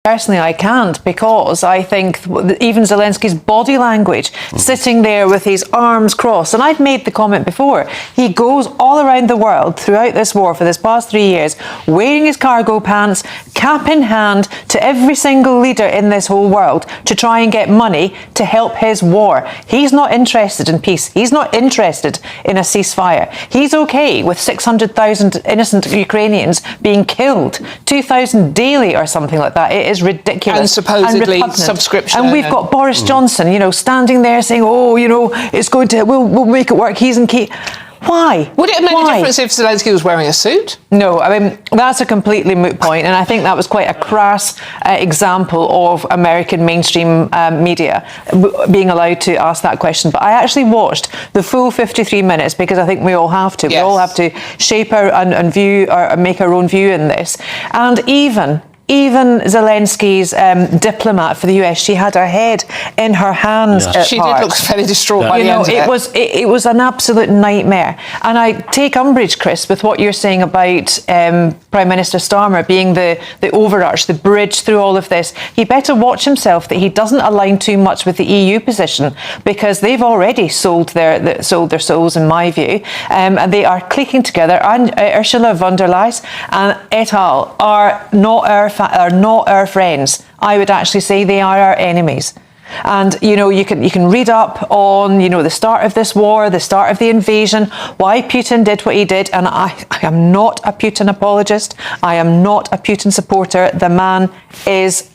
Personally, I can't, because I think even Zelensky's body language, sitting there with his arms crossed, and I've made the comment before, he goes all around the world throughout this war for this past 3 years, wearing his cargo pants, cap in hand, to every single leader in this whole world to try and get money to help his war. He's not interested in peace. He's not interested in a ceasefire. He's okay with 600,000 innocent Ukrainians being killed, 2,000 daily or something like that. It is ridiculous. And supposedly subscription. And we've got Boris Johnson, standing there saying, we'll make it work. He's in key. Why? Would it have made a difference if Zelensky was wearing a suit? No, I mean, that's a completely moot point, and I think that was quite a crass example of American mainstream media being allowed to ask that question. But I actually watched the full 53 minutes because I think we all have to. Yes. We all have to shape our and view or make our own view in this. And even Zelensky's diplomat for the US, she had her head in her hands. Yeah. She did look fairly distraught by the end of it. It was an absolute nightmare. And I take umbrage, Chris, with what you're saying about Prime Minister Starmer being the overarch, the bridge through all of this. He better watch himself that he doesn't align too much with the EU position, because they've already sold their souls, in my view, and they are clicking together. And Ursula von der Leyen and et al. Are not our friends. I would actually say they are our enemies. And you can read up on the start of this war, the start of the invasion, why Putin did what he did, and I am not a Putin apologist. I am not a Putin supporter. The man is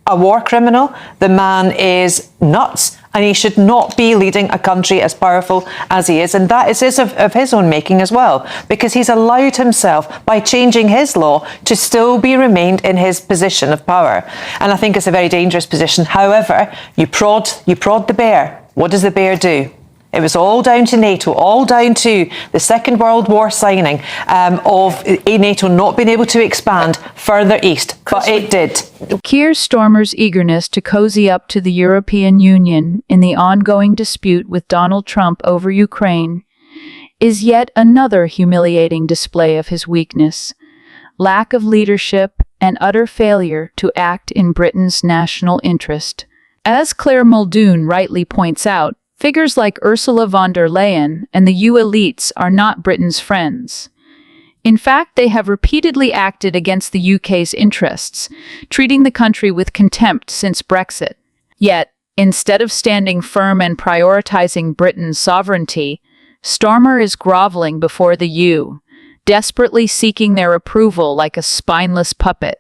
a war criminal. The man is nuts, and he should not be leading a country as powerful as he is. And that is of his own making as well, because he's allowed himself, by changing his law, to still be remained in his position of power. And I think it's a very dangerous position. However, you prod the bear. What does the bear do? It was all down to NATO, all down to the Second World War signing of NATO not being able to expand further east, but it did. Keir Starmer's eagerness to cozy up to the European Union in the ongoing dispute with Donald Trump over Ukraine is yet another humiliating display of his weakness, lack of leadership, and utter failure to act in Britain's national interest. As Clare Muldoon rightly points out, figures like Ursula von der Leyen and the EU elites are not Britain's friends. In fact, they have repeatedly acted against the UK's interests, treating the country with contempt since Brexit. Yet, instead of standing firm and prioritizing Britain's sovereignty, Starmer is groveling before the EU, desperately seeking their approval like a spineless puppet.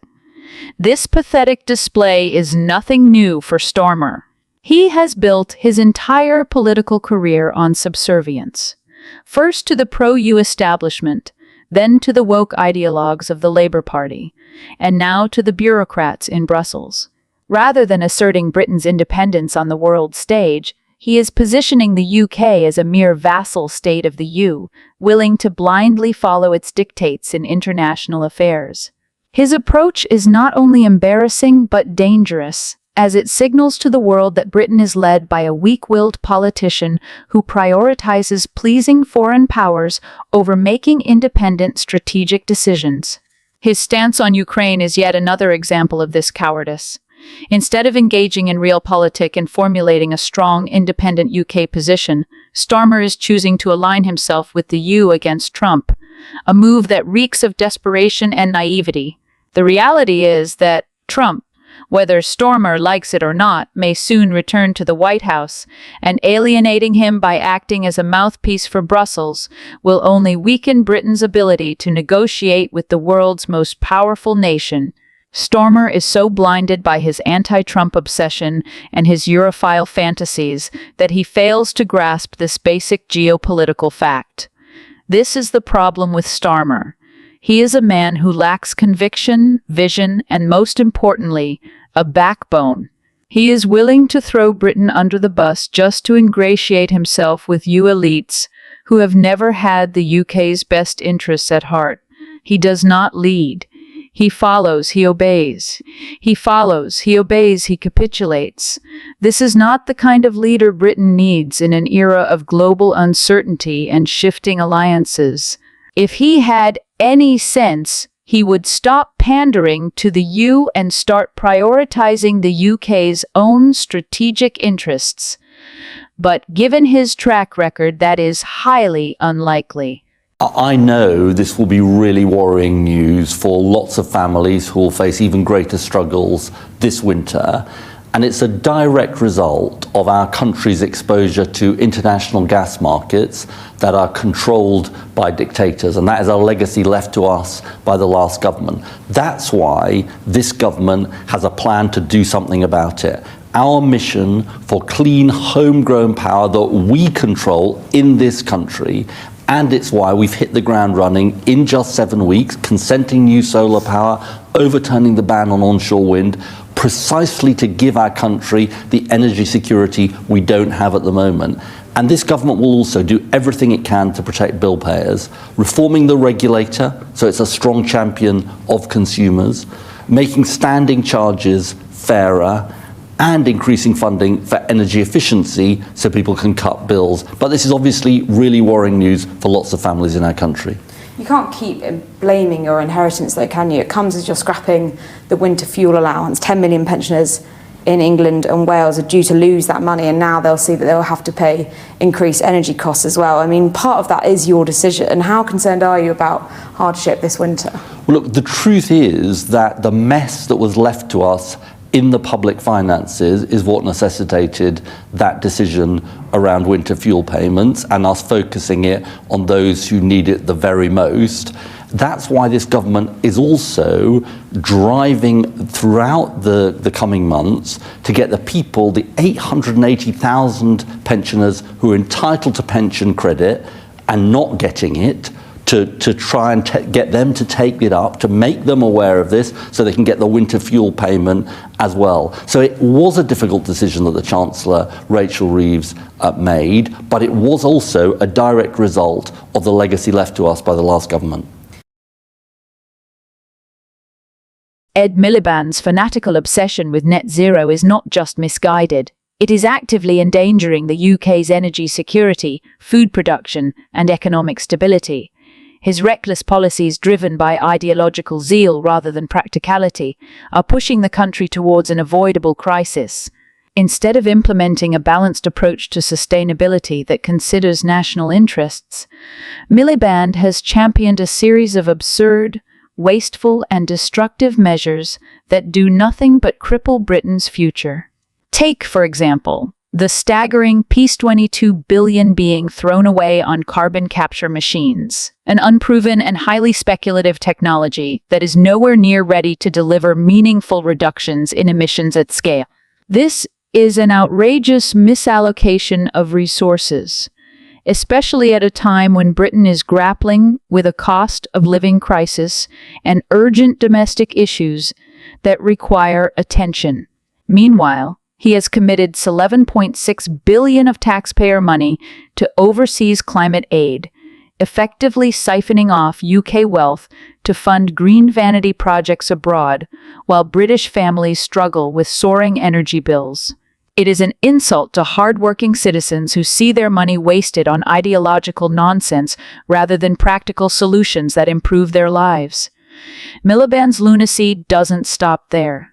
This pathetic display is nothing new for Starmer. He has built his entire political career on subservience, first to the pro-EU establishment, then to the woke ideologues of the Labour Party, and now to the bureaucrats in Brussels. Rather than asserting Britain's independence on the world stage, he is positioning the UK as a mere vassal state of the EU, willing to blindly follow its dictates in international affairs. His approach is not only embarrassing but dangerous, as it signals to the world that Britain is led by a weak-willed politician who prioritizes pleasing foreign powers over making independent strategic decisions. His stance on Ukraine is yet another example of this cowardice. Instead of engaging in realpolitik and formulating a strong, independent UK position, Starmer is choosing to align himself with the EU against Trump, a move that reeks of desperation and naivety. The reality is that Trump, whether Starmer likes it or not, may soon return to the White House, and alienating him by acting as a mouthpiece for Brussels will only weaken Britain's ability to negotiate with the world's most powerful nation. Starmer is so blinded by his anti-Trump obsession and his Europhile fantasies that he fails to grasp this basic geopolitical fact. This is the problem with Starmer. He is a man who lacks conviction, vision, and most importantly, a backbone. He is willing to throw Britain under the bus just to ingratiate himself with EU elites who have never had the UK's best interests at heart. He does not lead. He follows, he obeys. He follows, he obeys, he capitulates. This is not the kind of leader Britain needs in an era of global uncertainty and shifting alliances. If he had any sense, he would stop pandering to the EU and start prioritizing the UK's own strategic interests. But given his track record, that is highly unlikely. I know this will be really worrying news for lots of families who will face even greater struggles this winter. And it's a direct result of our country's exposure to international gas markets that are controlled by dictators. And that is a legacy left to us by the last government. That's why this government has a plan to do something about it. Our mission for clean, homegrown power that we control in this country. And it's why we've hit the ground running in just 7 weeks, consenting new solar power, overturning the ban on onshore wind, precisely to give our country the energy security we don't have at the moment. And this government will also do everything it can to protect bill payers, reforming the regulator so it's a strong champion of consumers, making standing charges fairer, and increasing funding for energy efficiency so people can cut bills. But this is obviously really worrying news for lots of families in our country. You can't keep blaming your inheritance though, can you? It comes as you're scrapping the winter fuel allowance. 10 million pensioners in England and Wales are due to lose that money, and now they'll see that they'll have to pay increased energy costs as well. I mean, part of that is your decision. How concerned are you about hardship this winter? Well, look, the truth is that the mess that was left to us in the public finances is what necessitated that decision around winter fuel payments and us focusing it on those who need it the very most. That's why this government is also driving throughout the coming months to get the people, the 880,000 pensioners who are entitled to pension credit and not getting it, to try and get them to take it up, to make them aware of this so they can get the winter fuel payment as well. So it was a difficult decision that the Chancellor, Rachel Reeves, made, but it was also a direct result of the legacy left to us by the last government. Ed Miliband's fanatical obsession with net zero is not just misguided. It is actively endangering the UK's energy security, food production, and economic stability. His reckless policies, driven by ideological zeal rather than practicality, are pushing the country towards an avoidable crisis. Instead of implementing a balanced approach to sustainability that considers national interests, Miliband has championed a series of absurd, wasteful, and destructive measures that do nothing but cripple Britain's future. Take, for example, the staggering $22 billion being thrown away on carbon capture machines, an unproven and highly speculative technology that is nowhere near ready to deliver meaningful reductions in emissions at scale. This is an outrageous misallocation of resources, especially at a time when Britain is grappling with a cost of living crisis and urgent domestic issues that require attention. Meanwhile, he has committed $11.6 billion of taxpayer money to overseas climate aid, effectively siphoning off UK wealth to fund green vanity projects abroad, while British families struggle with soaring energy bills. It is an insult to hard-working citizens who see their money wasted on ideological nonsense rather than practical solutions that improve their lives. Miliband's lunacy doesn't stop there.